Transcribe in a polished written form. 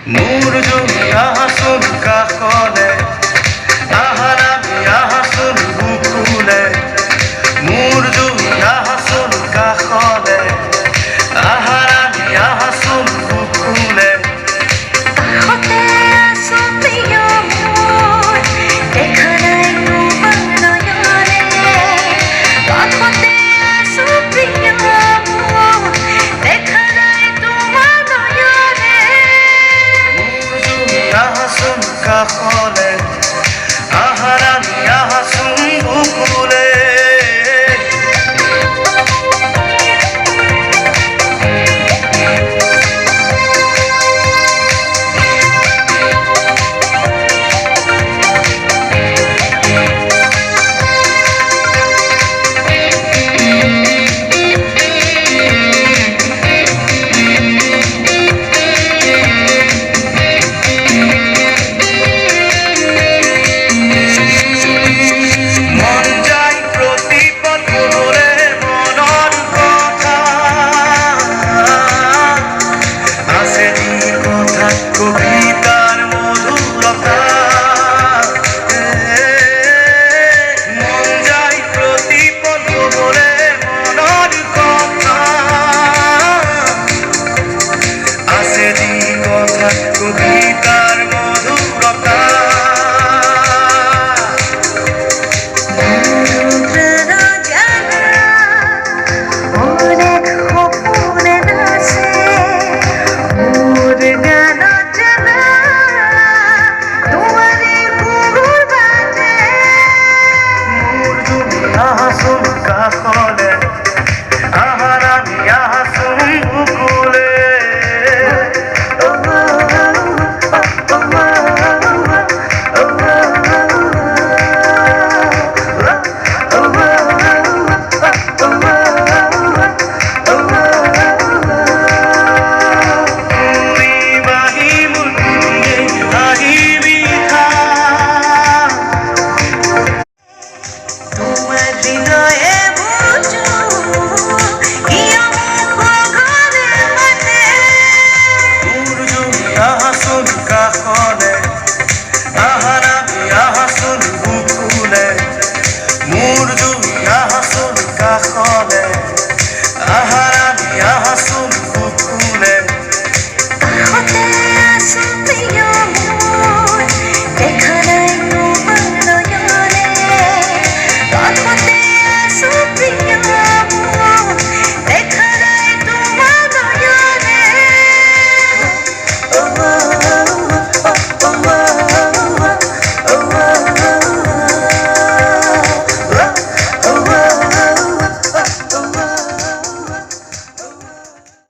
মোৰ জুমি আহাচোন কাষলে আহাৰ আমি আহাচোন বুকুলে মোৰ জুমি আহাচোন কাষলে আহাৰ আমি আহাচোন বুকুলে কাষতে আছো প্ৰিয় মোৰ দেখা নাই তোমাৰ নয়নে কাষতে আছো প্ৰিয় মোৰ দেখা নাই তোমাৰ নয়নে মোৰ জুমি আহাচোন কাষলে